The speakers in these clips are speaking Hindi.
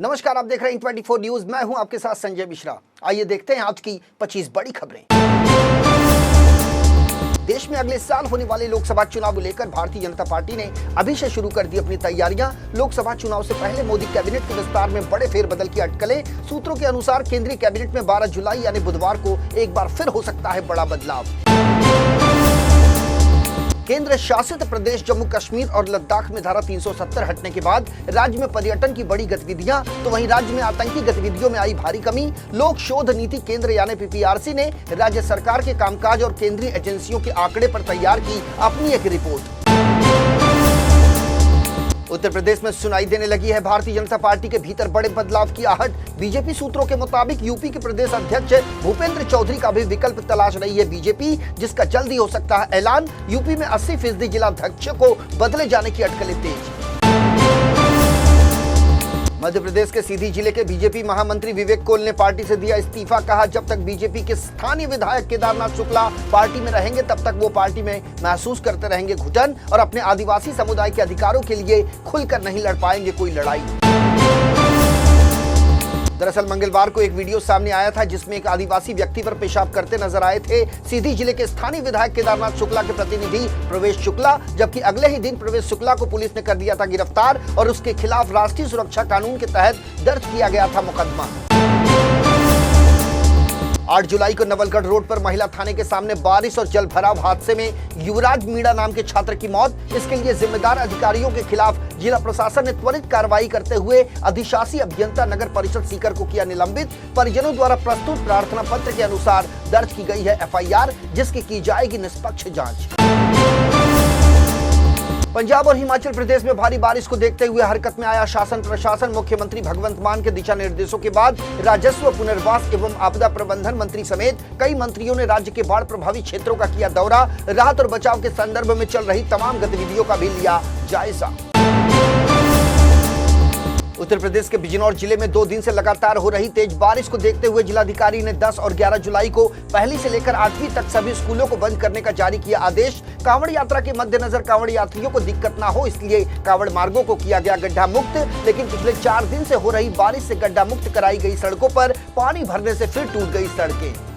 नमस्कार, आप देख रहे हैं 24 न्यूज। मैं हूं आपके साथ संजय मिश्रा। आइए देखते हैं आज की 25 बड़ी खबरें। देश में अगले साल होने वाले लोकसभा चुनाव को लेकर भारतीय जनता पार्टी ने अभी से शुरू कर दी अपनी तैयारियां। लोकसभा चुनाव से पहले मोदी कैबिनेट के विस्तार में बड़े फेरबदल की अटकलें। सूत्रों के अनुसार केंद्रीय कैबिनेट में 12 जुलाई यानी बुधवार को एक बार फिर हो सकता है बड़ा बदलाव। केंद्र शासित प्रदेश जम्मू कश्मीर और लद्दाख में धारा 370 हटने के बाद राज्य में पर्यटन की बड़ी गतिविधियां, तो वहीं राज्य में आतंकी गतिविधियों में आई भारी कमी। लोक शोध नीति केंद्र यानी पीपीआरसी ने राज्य सरकार के कामकाज और केंद्रीय एजेंसियों के आंकड़े पर तैयार की अपनी एक रिपोर्ट। उत्तर प्रदेश में सुनाई देने लगी है भारतीय जनता पार्टी के भीतर बड़े बदलाव की आहट। बीजेपी सूत्रों के मुताबिक यूपी के प्रदेश अध्यक्ष भूपेंद्र चौधरी का भी विकल्प तलाश रही है बीजेपी, जिसका जल्दी हो सकता है ऐलान। यूपी में 80% जिलाध्यक्षों को बदले जाने की अटकलें तेज। मध्य प्रदेश के सीधी जिले के बीजेपी महामंत्री विवेक कोल ने पार्टी से दिया इस्तीफा। कहा, जब तक बीजेपी के स्थानीय विधायक केदारनाथ शुक्ला पार्टी में रहेंगे तब तक वो पार्टी में महसूस करते रहेंगे घुटन और अपने आदिवासी समुदाय के अधिकारों के लिए खुलकर नहीं लड़ पाएंगे कोई लड़ाई। दरअसल मंगलवार को एक वीडियो सामने आया था जिसमें एक आदिवासी व्यक्ति पर पेशाब करते नजर आए थे सीधी जिले के स्थानीय विधायक केदारनाथ शुक्ला के प्रतिनिधि प्रवेश शुक्ला। जबकि अगले ही दिन प्रवेश शुक्ला को पुलिस ने कर दिया था गिरफ्तार और उसके खिलाफ राष्ट्रीय सुरक्षा कानून के तहत दर्ज किया गया था मुकदमा। 8 जुलाई को नवलगढ़ रोड पर महिला थाने के सामने बारिश और जल भराव हादसे में युवराज मीणा नाम के छात्र की मौत। इसके लिए जिम्मेदार अधिकारियों के खिलाफ जिला प्रशासन ने त्वरित कार्रवाई करते हुए अधिशासी अभियंता नगर परिषद सीकर को किया निलंबित। परिजनों द्वारा प्रस्तुत प्रार्थना पत्र के अनुसार दर्ज की गई है एफआईआर, जिसकी की जाएगी निष्पक्ष जांच। पंजाब और हिमाचल प्रदेश में भारी बारिश को देखते हुए हरकत में आया शासन प्रशासन। मुख्यमंत्री भगवंत मान के दिशा निर्देशों के बाद राजस्व, पुनर्वास एवं आपदा प्रबंधन मंत्री समेत कई मंत्रियों ने राज्य के बाढ़ प्रभावित क्षेत्रों का किया दौरा। राहत और बचाव के संदर्भ में चल रही तमाम गतिविधियों का भी लिया जायजा। उत्तर प्रदेश के बिजनौर जिले में 2 दिन से लगातार हो रही तेज बारिश को देखते हुए जिलाधिकारी ने 10 और 11 जुलाई को पहली से लेकर 8वीं तक सभी स्कूलों को बंद करने का जारी किया आदेश। कांवड़ यात्रा के मद्देनजर कांवड़ यात्रियों को दिक्कत न हो इसलिए कांवड़ मार्गों को किया गया गड्ढा मुक्त। लेकिन पिछले 4 दिन से हो रही बारिश से गड्ढा मुक्त कराई गई सड़कों पर पानी भरने से फिर टूट गई सड़कें।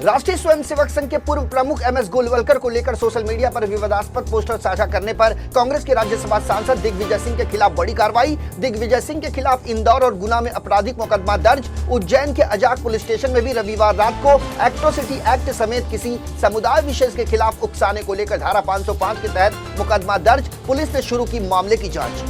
राष्ट्रीय स्वयंसेवक संघ के पूर्व प्रमुख एमएस गोलवलकर को लेकर सोशल मीडिया पर विवादास्पद पोस्टर साझा करने पर कांग्रेस के राज्यसभा सांसद दिग्विजय सिंह के खिलाफ बड़ी कार्रवाई। दिग्विजय सिंह के खिलाफ इंदौर और गुना में आपराधिक मुकदमा दर्ज। उज्जैन के अजाक पुलिस स्टेशन में भी रविवार रात को एट्रोसिटी एक्ट समेत किसी समुदाय विशेष के खिलाफ उकसाने को लेकर धारा 505 के तहत मुकदमा दर्ज। पुलिस ने शुरू की मामले की जाँच।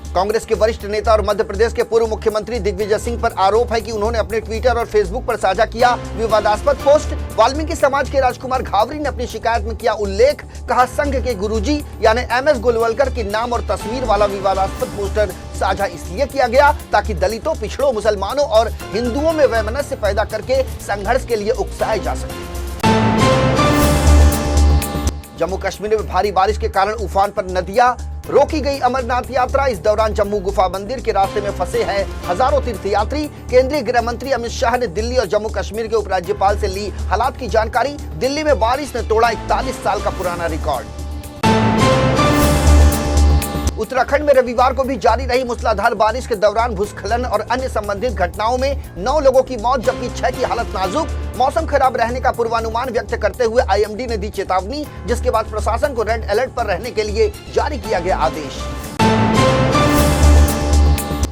कांग्रेस के वरिष्ठ नेता और मध्य प्रदेश के पूर्व मुख्यमंत्री दिग्विजय सिंह पर आरोप है कि उन्होंने अपने ट्विटर और फेसबुक पर साझा किया विवादास्पद पोस्ट। वाल्मीकि समाज के राजकुमार घावरी ने अपनी शिकायत में किया उल्लेख। कहा, संघ के गुरुजी यानी एमएस गोलवलकर के नाम और तस्वीर वाला विवादास्पद पोस्टर साझा इसलिए किया गया ताकि दलितों, पिछड़ों, मुसलमानों और हिंदुओं में वैमनस्य पैदा करके संघर्ष के लिए उकसाए जा सके। जम्मू कश्मीर में भारी बारिश के कारण उफान पर नदियां, रोकी गई अमरनाथ यात्रा। इस दौरान जम्मू गुफा मंदिर के रास्ते में फंसे हैं हजारों तीर्थयात्री। केंद्रीय गृह मंत्री अमित शाह ने दिल्ली और जम्मू कश्मीर के उपराज्यपाल से ली हालात की जानकारी। दिल्ली में बारिश ने तोड़ा 41 साल का पुराना रिकॉर्ड। उत्तराखंड में रविवार को भी जारी रही मूसलाधार बारिश के दौरान भूस्खलन और अन्य संबंधित घटनाओं में 9 लोगों की मौत जबकि 6 की हालत नाजुक। मौसम खराब रहने का पूर्वानुमान व्यक्त करते हुए आईएमडी ने दी चेतावनी, जिसके बाद प्रशासन को रेड अलर्ट पर रहने के लिए जारी किया गया आदेश।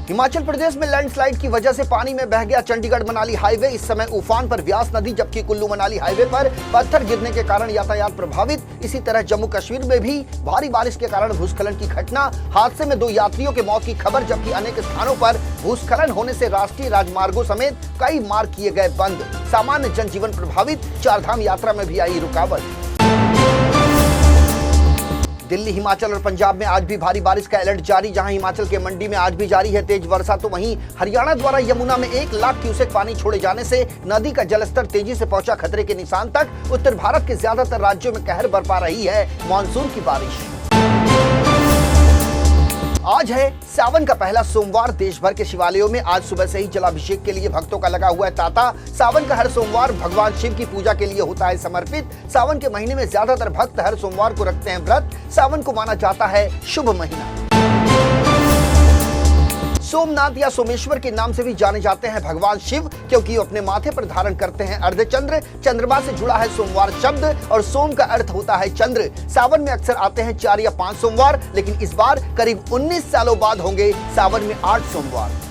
हिमाचल प्रदेश में लैंडस्लाइड की वजह से पानी में बह गया चंडीगढ़ मनाली हाईवे। इस समय उफान पर व्यास नदी, जबकि कुल्लू मनाली हाईवे पर पत्थर गिरने के कारण यातायात प्रभावित। इसी तरह जम्मू कश्मीर में भी भारी बारिश के कारण भूस्खलन की घटना। हादसे में 2 यात्रियों के मौत की खबर, जबकि अनेक स्थानों पर भूस्खलन होने से राष्ट्रीय राजमार्गों समेत कई मार्ग किए गए बंद। सामान्य जनजीवन प्रभावित। 4 धाम यात्रा में भी आई रुकावट। दिल्ली, हिमाचल और पंजाब में आज भी भारी बारिश का अलर्ट जारी। जहां हिमाचल के मंडी में आज भी जारी है तेज वर्षा, तो वहीं हरियाणा द्वारा यमुना में 1 लाख क्यूसेक पानी छोड़े जाने से नदी का जलस्तर तेजी से पहुंचा खतरे के निशान तक। उत्तर भारत के ज्यादातर राज्यों में कहर बरपा रही है मानसून की बारिश। आज है सावन का पहला सोमवार। देश भर के शिवालयों में आज सुबह से ही जलाभिषेक के लिए भक्तों का लगा हुआ है तांता। सावन का हर सोमवार भगवान शिव की पूजा के लिए होता है समर्पित। सावन के महीने में ज्यादातर भक्त हर सोमवार को रखते हैं व्रत। सावन को माना जाता है शुभ महीना। सोमनाथ या सोमेश्वर के नाम से भी जाने जाते हैं भगवान शिव, क्योंकि वो अपने माथे पर धारण करते हैं अर्धचंद्र। चंद्रमा से जुड़ा है सोमवार शब्द और सोम का अर्थ होता है चंद्र। सावन में अक्सर आते हैं 4 या 5 सोमवार, लेकिन इस बार करीब 19 सालों बाद होंगे सावन में 8 सोमवार।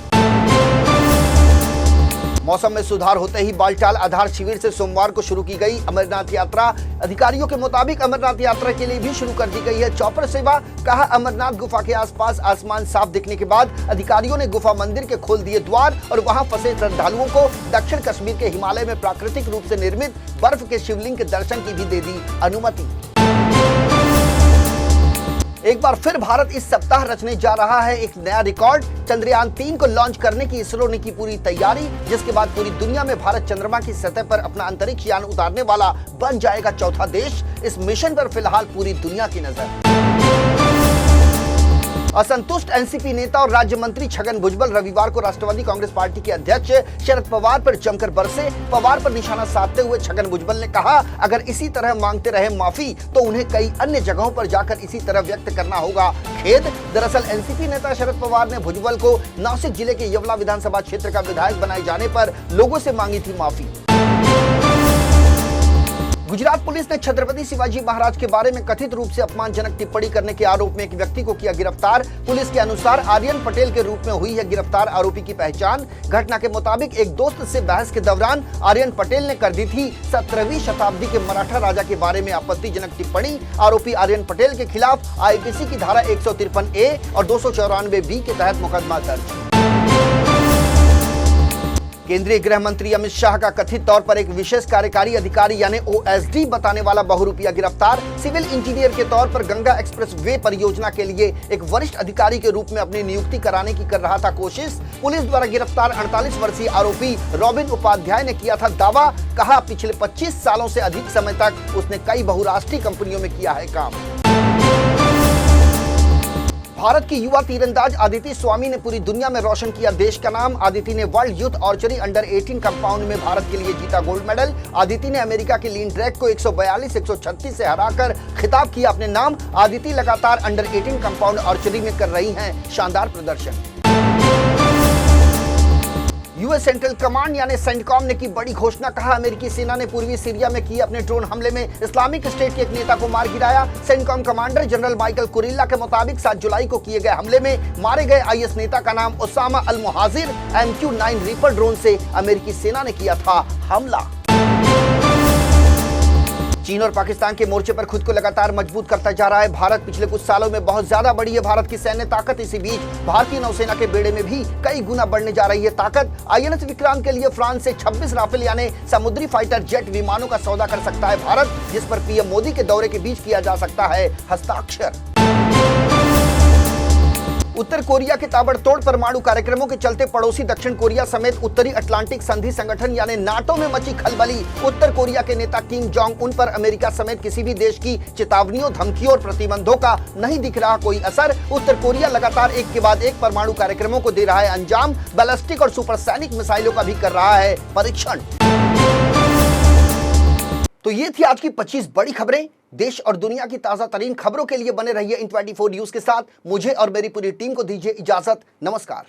मौसम में सुधार होते ही बालटाल आधार शिविर से सोमवार को शुरू की गई अमरनाथ यात्रा। अधिकारियों के मुताबिक अमरनाथ यात्रा के लिए भी शुरू कर दी गई है चॉपर सेवा। कहा, अमरनाथ गुफा के आसपास आसमान साफ दिखने के बाद अधिकारियों ने गुफा मंदिर के खोल दिए द्वार और वहां फंसे श्रद्धालुओं को दक्षिण कश्मीर के हिमालय में प्राकृतिक रूप से निर्मित बर्फ के शिवलिंग के दर्शन की भी दे दी अनुमति। एक बार फिर भारत इस सप्ताह रचने जा रहा है एक नया रिकॉर्ड। चंद्रयान 3 को लॉन्च करने की इसरो ने की पूरी तैयारी, जिसके बाद पूरी दुनिया में भारत चंद्रमा की सतह पर अपना अंतरिक्ष यान उतारने वाला बन जाएगा चौथा देश। इस मिशन पर फिलहाल पूरी दुनिया की नजर। असंतुष्ट एनसीपी नेता और राज्य मंत्री छगन भुजबल रविवार को राष्ट्रवादी कांग्रेस पार्टी के अध्यक्ष शरद पवार पर जमकर बरसे। पवार पर निशाना साधते हुए छगन भुजबल ने कहा, अगर इसी तरह मांगते रहे माफी तो उन्हें कई अन्य जगहों पर जाकर इसी तरह व्यक्त करना होगा खेद। दरअसल एनसीपी नेता शरद पवार ने भुजबल को नासिक जिले के यवला विधानसभा क्षेत्र का विधायक बनाए जाने पर लोगों से मांगी थी माफी। गुजरात पुलिस ने छत्रपति शिवाजी महाराज के बारे में कथित रूप से अपमानजनक टिप्पणी करने के आरोप में एक व्यक्ति को किया गिरफ्तार। पुलिस के अनुसार आर्यन पटेल के रूप में हुई है गिरफ्तार आरोपी की पहचान। घटना के मुताबिक एक दोस्त से बहस के दौरान आर्यन पटेल ने कर दी थी 17वीं शताब्दी के मराठा राजा के बारे में आपत्तिजनक टिप्पणी। आरोपी आर्यन पटेल के खिलाफ आईपीसी की धारा 153A और 294B के तहत मुकदमा दर्ज। केंद्रीय गृह मंत्री अमित शाह का कथित तौर पर एक विशेष कार्यकारी अधिकारी यानी OSD बताने वाला बहुरूपिया गिरफ्तार। सिविल इंजीनियर के तौर पर गंगा एक्सप्रेस वे परियोजना के लिए एक वरिष्ठ अधिकारी के रूप में अपनी नियुक्ति कराने की कर रहा था कोशिश। पुलिस द्वारा गिरफ्तार 48 वर्षीय आरोपी रॉबिन उपाध्याय ने किया था दावा। कहा, पिछले 25 सालों से अधिक समय तक उसने कई बहुराष्ट्रीय कंपनियों में किया है काम। भारत की युवा तीरंदाज आदिति स्वामी ने पूरी दुनिया में रोशन किया देश का नाम। आदिति ने world youth archery under 18 compound में भारत के लिए जीता गोल्ड मेडल। आदिति ने अमेरिका की लीन ड्रैग को 142-136 से हराकर खिताब किया अपने नाम। आदिति लगातार अंडर 18 कंपाउंड आर्चरी में कर रही हैं शानदार प्रदर्शन। यूएस सेंट्रल कमांड यानी सेंटकॉम ने की बड़ी घोषणा। कहा, अमेरिकी सेना ने पूर्वी सीरिया में किए अपने ड्रोन हमले में इस्लामिक स्टेट के एक नेता को मार गिराया। CENTCOM commander general Michael Kurilla के मुताबिक 7 जुलाई को किए गए हमले में मारे गए आईएस नेता का नाम ओसामा अल मुहाजिर। MQ-9 रीपर ड्रोन से अमेरिकी सेना ने किया था हमला। चीन और पाकिस्तान के मोर्चे पर खुद को लगातार मजबूत करता जा रहा है भारत। पिछले कुछ सालों में बहुत ज्यादा बढ़ी है भारत की सैन्य ताकत। इसी बीच भारतीय नौसेना के बेड़े में भी कई गुना बढ़ने जा रही है ताकत। INS विक्रांत के लिए फ्रांस से 26 राफेल यानी समुद्री फाइटर जेट विमानों का सौदा कर सकता है भारत, जिस पर पीएम मोदी के दौरे के बीच किया जा सकता है हस्ताक्षर। उत्तर कोरिया के ताबड़तोड़ परमाणु कार्यक्रमों के चलते पड़ोसी दक्षिण कोरिया समेत उत्तरी अटलांटिक संधि संगठन यानी नाटो में मची खलबली। उत्तर कोरिया के नेता किम जोंग उन पर अमेरिका समेत किसी भी देश की चेतावनियों, धमकियों और प्रतिबंधों का नहीं दिख रहा कोई असर। उत्तर कोरिया लगातार एक के बाद एक परमाणु कार्यक्रमों को दे रहा है अंजाम। बैलिस्टिक और सुपरसैनिक मिसाइलों का भी कर रहा है परीक्षण। तो ये थी आज की 25 बड़ी खबरें। देश और दुनिया की ताजा तरीन खबरों के लिए बने रहिए इन 24 न्यूज के साथ। मुझे और मेरी पूरी टीम को दीजिए इजाजत। नमस्कार।